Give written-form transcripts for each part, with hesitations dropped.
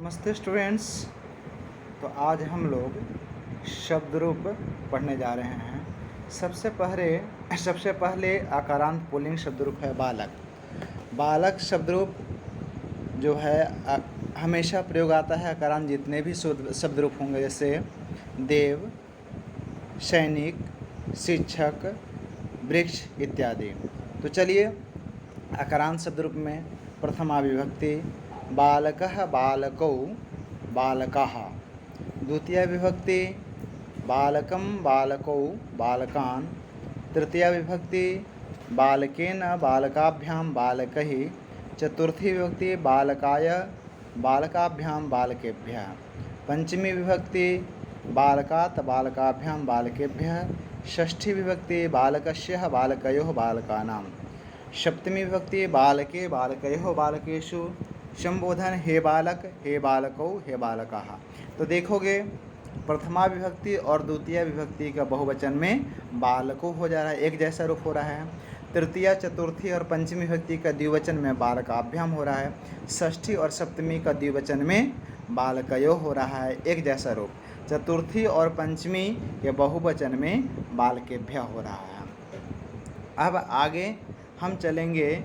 नमस्ते स्टूडेंट्स। तो आज हम लोग शब्द रूप पढ़ने जा रहे हैं। सबसे पहले आकारांत पुल्लिंग शब्द रूप है बालक। बालक शब्द रूप जो है हमेशा प्रयोग आता है आकारांत जितने भी शब्द रूप होंगे, जैसे देव, सैनिक, शिक्षक, वृक्ष इत्यादि। तो चलिए आकारांत शब्द रूप में प्रथमा विभक्ति बालकः बालकौ बालकाः, द्वितीया विभक्ति बालकं बालकौ बालकान्, तृतीया विभक्ति बालकेन बालकाभ्यां बालकैः, चतुर्थी विभक्ति बालकाय बालकाभ्यां बालकेभ्यः, पंचमी विभक्ति बालकात् बालकाभ्यां बालकेभ्यः, षष्ठी विभक्ति बालकस्य बालकयोः बालकानां, सप्तमी विभक्ति बालके बालकयोः बालकेषु, संबोधन हे बालक हे बालकौ हे बालकाः। तो देखोगे प्रथमा विभक्ति और द्वितीय विभक्ति का बहुवचन में बालकों हो जा रहा है, एक जैसा रूप हो रहा है। तृतीय, चतुर्थी और पंचमी विभक्ति का द्विवचन में बालकाभ्याम हो रहा है। षष्ठी और सप्तमी का द्विवचन में बालकयो हो रहा है, एक जैसा रूप। चतुर्थी और पंचमी के बहुवचन में बालकेभ्य हो रहा है। अब आगे हम चलेंगे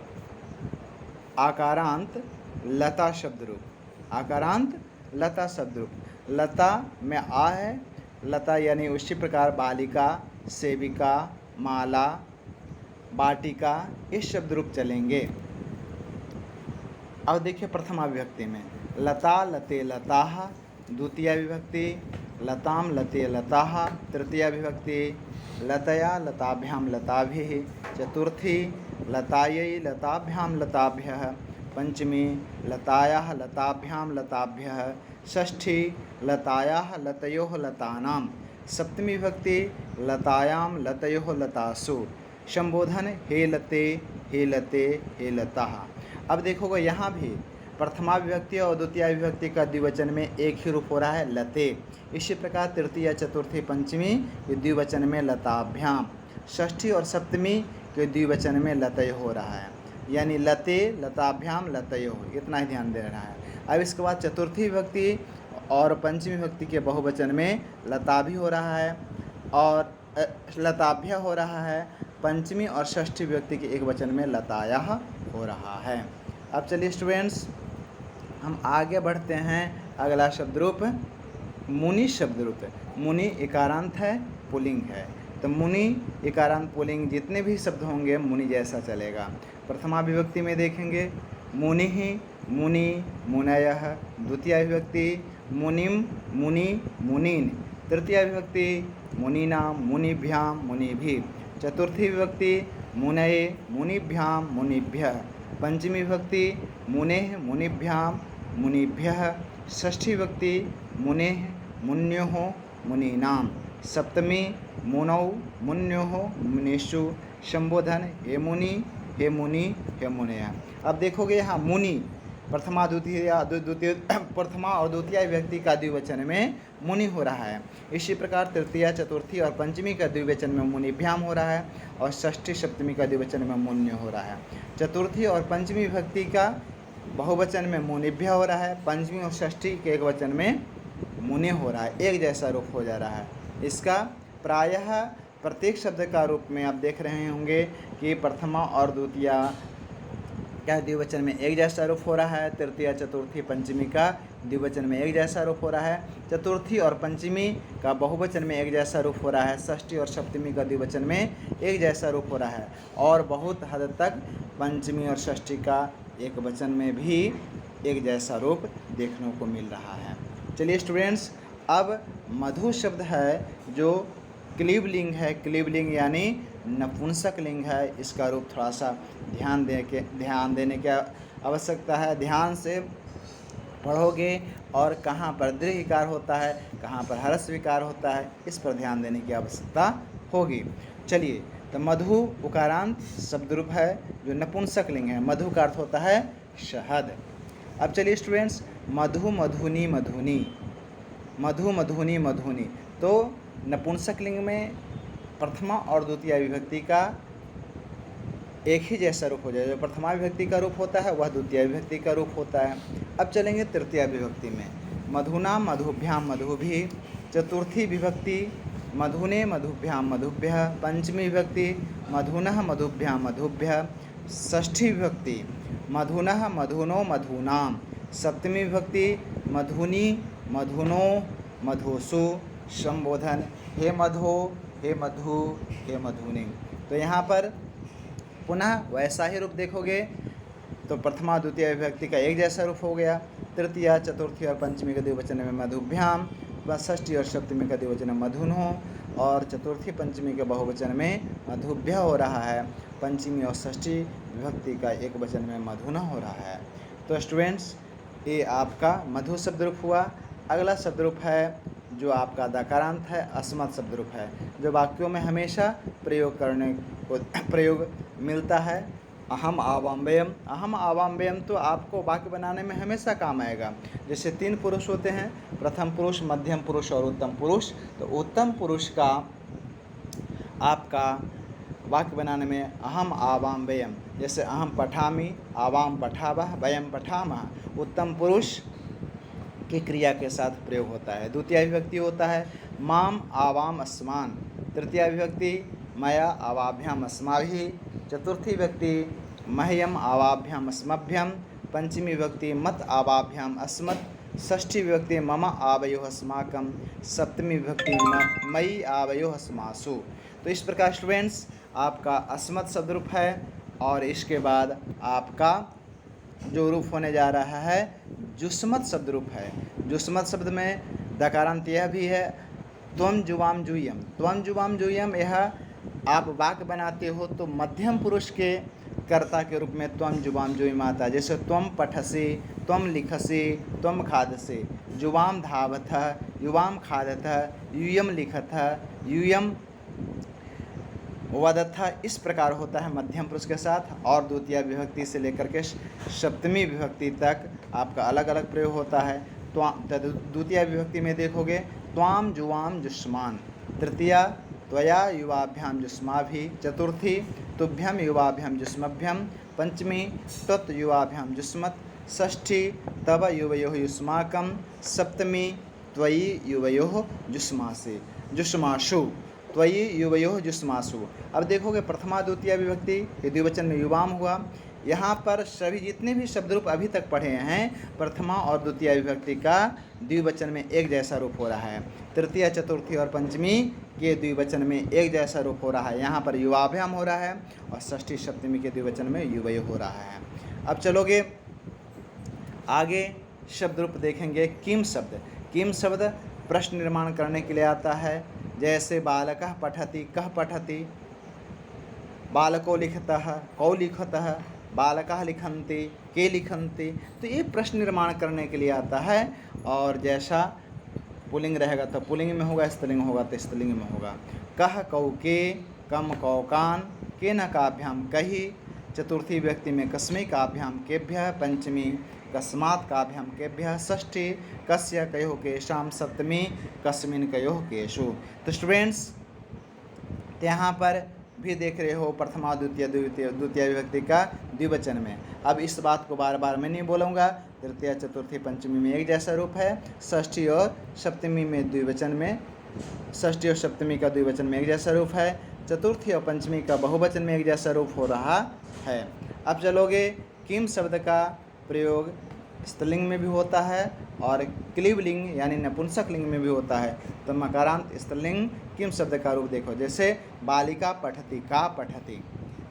आकारांत लता शब्द रूप। आकारांत लता शब्द रूप, लता में आ है, लता यानी उसी प्रकार बालिका, सेविका, माला, बाटिका, इस शब्द रूप चलेंगे। अब देखिए प्रथमा विभक्ति में लता लते लताः, द्वितीया विभक्ति लताम लते लताः, तृतीया विभक्ति लतया लताभ्यां लताभिः, चतुर्थी लतायै लताभ्यां लताभ्यः, पंचमी लतायाः लताभ्यां लताभ्यः, षष्ठी लतायाः लतयोः लतानां, सप्तमी विभक्ति लतायां लतयोः लतासु, संबोधन हे लते हे लते हे लताः। अब देखोगे यहाँ भी प्रथमा विभक्ति और द्वितीय विभक्ति का द्विवचन में एक ही रूप हो रहा है, लते। इसी प्रकार तृतीय, चतुर्थी, पंचमी के द्विवचन में लताभ्याम, षष्ठी और सप्तमी के द्विवचन में लतय हो रहा है, यानी लते लताभ्याम लतयो, इतना ही ध्यान दे रहा है। अब इसके बाद चतुर्थी विभक्ति और पंचमी विभक्ति के बहुवचन में लता भी हो रहा है और लताभ्य हो रहा है। पंचमी और षष्ठी विभक्ति के एक वचन में लताया हो रहा है। अब चलिए स्टूडेंट्स हम आगे बढ़ते हैं। अगला शब्द रूप मुनि शब्द रूप। मुनि इकारांत है, पुल्लिंग है, तो मुनि इकारांत पुल्लिंग जितने भी शब्द होंगे मुनि जैसा चलेगा। प्रथमा विभक्ति में देखेंगे मुनि मुनि मुनयः, द्वितीय विभक्ति मुनिम मुनि मुनीन, तृतीय विभक्ति मुनीनां मुनिभ्यां मुनिभिः, चतुर्थी विभक्ति मुनये मुनिभ्यां मुनिभ्यः, पंचमी विभक्ति मुनेः मुनिभ्यां मुनिभ्यः, षष्ठी विभक्ति मुनेः मुन्योः मुनीनां, सप्तमी मुनौ मुन्योः मुनीषु, संबोधन हे मुनि हे मुनि हे मुनयः। अब देखोगे यहाँ मुनि प्रथमा और द्वितीय विभक्ति का द्विवचन में मुनि हो रहा है। इसी प्रकार तृतीय, चतुर्थी और पंचमी का द्विवचन में मुनिभ्याम हो रहा है और षष्ठी सप्तमी का द्विवचन में मुन्य हो रहा है। चतुर्थी और पंचमी विभक्ति का बहुवचन में मुनिभ्य हो रहा है, पंचमी और षष्ठी के एक वचन में मुनि हो रहा है, एक जैसा रूप हो जा रहा है। इसका प्रायः प्रत्येक शब्द का रूप में आप देख रहे होंगे कि प्रथमा और द्वितीय का द्विवचन में एक जैसा रूप हो रहा है, तृतीय, चतुर्थी, पंचमी का द्विवचन में एक जैसा रूप हो रहा है, चतुर्थी और पंचमी का बहुवचन में एक जैसा रूप हो रहा है, षष्ठी और सप्तमी का द्विवचन में एक जैसा रूप हो रहा है, और बहुत हद तक पंचमी और षष्ठी का एक वचन में भी एक जैसा रूप देखने को मिल रहा है। चलिए स्टूडेंट्स अब मधु शब्द है जो क्लीबलिंग है, क्लीबलिंग यानी नपुंसक लिंग है। इसका रूप थोड़ा सा ध्यान देने की आवश्यकता है। ध्यान से पढ़ोगे और कहाँ पर दीर्घ विकार होता है, कहाँ पर ह्रस्व विकार होता है, इस पर ध्यान देने की आवश्यकता होगी। चलिए तो मधु उकारांत शब्द रूप है जो नपुंसक लिंग है। मधु का अर्थ होता है शहद। अब चलिए स्टूडेंट्स मधु मधुनी मधुनी, मधु मधुनी मधुनी, तो नपुंसक लिंग में प्रथमा और द्वितीय विभक्ति का एक ही जैसा रूप हो जाए। जो प्रथमा विभक्ति का रूप होता है वह द्वितीय विभक्ति का रूप होता है। अब चलेंगे तृतीया विभक्ति में। मधुना मधुभ्याम मधुभिः, चतुर्थी विभक्ति मधुने मधुभ्याम मधुभ्यः, पंचमी विभक्ति मधुनः मधुभ्याम मधुभ्यः, षष्ठी विभक्ति मधुनः मधुनो मधूनाम, सप्तमी विभक्ति मधुनी मधुनो मधुसु, संबोधन हे मधो हे मधु हे मधुनी। तो यहाँ पर पुनः वैसा ही रूप देखोगे तो प्रथमा द्वितीय विभक्ति का एक जैसा रूप हो गया। तृतीया चतुर्थी और पंचमी के द्विवचन में मधुभ्याम, व षष्ठी और सप्तमी का द्विवचन में मधुनो, और चतुर्थी पंचमी के बहुवचन में मधुभ्य हो रहा है। पंचमी और षष्ठी विभक्ति का एक वचन में मधुना हो रहा है। तो स्टूडेंट्स, ये आपका मधु शब्द रूप हुआ। अगला शब्द रूप है जो आपका दकारांत है, अस्मत् शब्द रूप है, जो वाक्यों में हमेशा प्रयोग मिलता है। अहम आवाम्बयम, अहम आवाम्बयम तो आपको वाक्य बनाने में हमेशा काम आएगा। जैसे 3 पुरुष होते हैं, प्रथम पुरुष, मध्यम पुरुष और उत्तम पुरुष। तो उत्तम पुरुष का आपका वाक्य बनाने में अहम आवाम्बयम, जैसे अहम पठामि, आवाम पठावः, वयम पठामः, उत्तम पुरुष की क्रिया के साथ प्रयोग होता है। द्वितीय विभक्ति होता है माम आवाम अस्मान, तृतीय विभक्ति मया आवाभ्याम अस्माभिः, चतुर्थी विभक्ति मह्यम आवाभ्याम अस्मभ्यम, पंचमी विभक्ति मत आवाभ्याम अस्मत्, षष्ठी विभक्ति मम आवयोः अस्माकं, सप्तमी विभक्ति मयि आवयोः अस्मासु। तो इस प्रकार स्टूडेंट्स आपका अस्मत् शब्द रूप है। और इसके बाद आपका जो रूप होने जा रहा है जुस्मत शब्द रूप है। जुस्मत शब्द में दकारांत यह भी है त्वम जुवाम जुयम, त्वम जुवाम जुयम। यह आप वाक्य बनाते हो तो मध्यम पुरुष के कर्ता के रूप में त्वम जुवाम जुयम आता है। जैसे त्वम पठसि, त्वम लिखसि, त्वम खादसि, जुवाम धावतः, युवाम खादतः, यूयम लिखतः, यूयम वदथा। इस प्रकार होता है मध्यम पुरुष के साथ। और द्वितीय विभक्ति से लेकर के सप्तमी विभक्ति तक आपका अलग अलग प्रयोग होता है। द्वितीय विभक्ति में देखोगे त्वाम जुवाम जुष्मान, तृतीया त्वया युवाभ्याम जुष्माभि, चतुर्थी तुभ्यम युवाभ्याम जुष्मभ्यम, पंचमी त्वत् युवाभ्याम जुष्मत्, षष्ठी तव युवयोः युष्माकं, सप्तमी त्वयि युवयोः जुष्मासि जुष्मासु, त्वयि युवयोः जुष्मासु। अब देखोगे प्रथमा द्वितीय विभक्ति ये द्विवचन में युवाम हुआ। यहाँ पर सभी जितने भी शब्द रूप अभी तक पढ़े हैं प्रथमा और द्वितीय विभक्ति का द्विवचन में एक जैसा रूप हो रहा है। तृतीय चतुर्थी और पंचमी के द्विवचन में एक जैसा रूप हो रहा है। यहाँ पर युवाभ्याम हो रहा है और षष्ठी सप्तमी के द्विवचन में युवयो हो रहा है। अब चलोगे आगे शब्द रूप देखेंगे किम शब्द। किम शब्द प्रश्न निर्माण करने के लिए आता है। जैसे बालकः पठति, कः पठति, बालको लिखतः, कौ लिखतः, बालकः लिखन्ति, के लिखन्ति। तो ये प्रश्न निर्माण करने के लिए आता है। और जैसा पुल्लिंग रहेगा तो पुल्लिंग में होगा, स्त्रीलिंग होगा तो स्त्रीलिंग में होगा। कः कौ के, कम कौ कान, के न काभ्याम कहि, चतुर्थी व्यक्ति में कस्मै काभ्याम केभ्यः, पंचमी कस्मात् काभ्याम केभ्यः, षष्ठी कस्य कयोः केषां, सप्तमी कस्मिन् कयोः केषु। तो स्टूडेंट्स यहाँ पर भी देख रहे हो प्रथमा द्वितीय विभक्ति का द्विवचन में। अब इस बात को बार बार मैं नहीं बोलूँगा। तृतीय चतुर्थी पंचमी में एक जैसा रूप है, षष्ठी और सप्तमी में द्विवचन में, षष्ठी और सप्तमी का द्विवचन में एक जैसा रूप है, चतुर्थी और पंचमी का बहुवचन में एक जैसा रूप हो रहा है। अब चलोगे किम शब्द का प्रयोग स्त्रीलिंग में भी होता है और क्लीबलिंग यानी नपुंसक लिंग में भी होता है। तो मकारांत स्त्रीलिंग किम शब्द का रूप देखो। जैसे बालिका पठति, का पठति।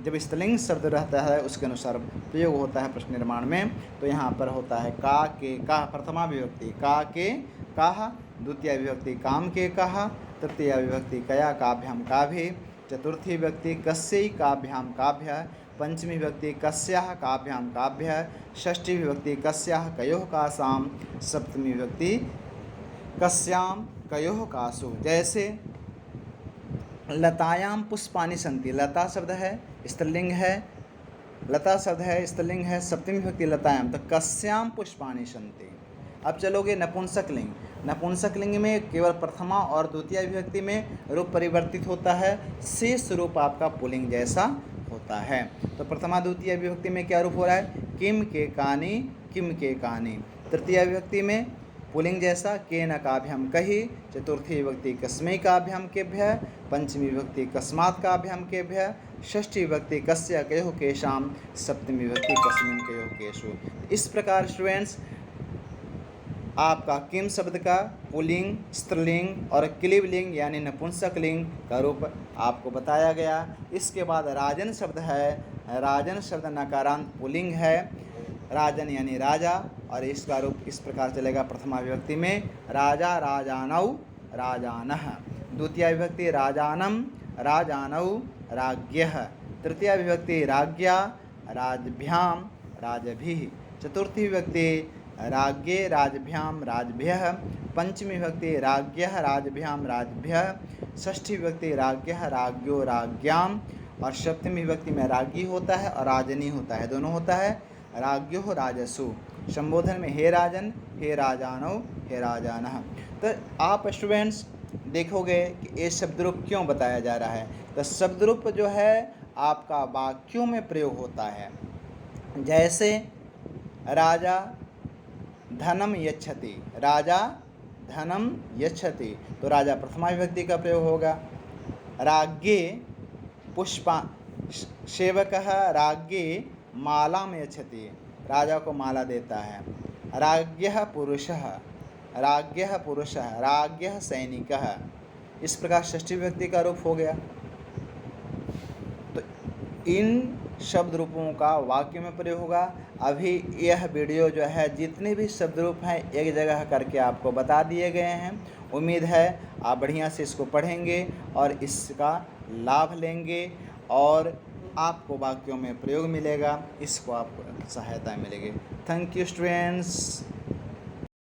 जब स्त्रीलिंग शब्द रहता है उसके अनुसार प्रयोग होता है प्रश्न निर्माण में। तो यहाँ पर होता है का के का, प्रथमा विभक्ति का के काह, द्वितीय विभक्ति काम के काह, तृतीय विभक्ति कया काभ्याम काभि, चतुर्थी विभक्ति कस्यै काभ्याम काभ्य, पंचमी विभक्ति कस्याः काभ्याम काभ्य, षष्ठी विभक्ति कस्याः कयोः कासाम, सप्तमी विभक्ति कस्याम कयोः कासु। जैसे लतायाम पुष्पानि सन्ति, लता शब्द है स्त्रीलिंग है, लता शब्द है स्त्रीलिंग है, सप्तमी विभक्ति लतायाम, तो कस्याम पुष्पानि सन्ति। अब चलोगे नपुंसक लिंग। नपुंसक लिंग में केवल प्रथमा और द्वितीय विभक्ति में रूप परिवर्तित होता है, शेष रूप आपका पुल्लिंग जैसा होता है। तो प्रथमा द्वितीय विभक्ति में क्या रूप हो रहा है, किम के कानी किम के कहानी। तृतीया विभक्ति में पुलिंग जैसा के न काभ्याम कही, चतुर्थी विभक्ति कस्मै काभ्याम केभ्य, पंचमी विभक्ति कस्मात् काभ्याम केभ्य, षष्ठी विभक्ति कस्य कयोः केशाम, सप्तमी विभक्ति कस्मिन् कयोः केषु। इस प्रकार स्टूडेंट्स आपका किम शब्द का पुल्लिंग, स्त्रीलिंग और क्लीबलिंग यानी नपुंसक लिंग का रूप आपको बताया गया। इसके बाद राजन शब्द है। राजन शब्द नकारांत पुल्लिंग है, राजन यानी राजा, और इसका रूप इस प्रकार चलेगा। प्रथमा विभक्ति में राजा राजानौ राजानः, द्वितीया विभक्ति राजानम राजानौ राज्ञः, तृतीया विभक्ति राज्ञा राजभ्याम राजभिः, चतुर्थी विभक्ति राज्ञे राजभ्याम राजभ्यः, पंचमी विभक्ति राज्ञः राजभ्याम राजभ्यः, षष्ठी विभक्ति राज्ञः राज्ञो राज्ञाम, और सप्तमी विभक्ति में राज्ञी होता है और राजनी होता है, दोनों होता है। राज्ञो राजसु, संबोधन में हे राजन, हे राजानौ, हे राजानः। तो आप स्टूडेंट्स देखोगे कि ये शब्दरूप क्यों बताया जा रहा है। तो शब्दरूप जो है आपका वाक्यों में प्रयोग होता है। जैसे राजा धनम यच्छति, राजा धनम यच्छति, तो राजा प्रथमा विभक्ति का प्रयोग होगा। राज्ञे पुष्पा, सेवकः राज्ञे मालाम यच्छति, राजा को माला देता है। राज्ञः पुरुषः, राज्ञः पुरुषः, राज्ञः सैनिकः, इस प्रकार षष्ठी विभक्ति का रूप हो गया। तो इन शब्द रूपों का वाक्य में प्रयोग होगा। अभी यह वीडियो जो है जितने भी शब्द रूप हैं एक जगह करके आपको बता दिए गए हैं। उम्मीद है आप बढ़िया से इसको पढ़ेंगे और इसका लाभ लेंगे और आपको वाक्यों में प्रयोग मिलेगा, इसको आपको सहायता मिलेगी। Thank you students.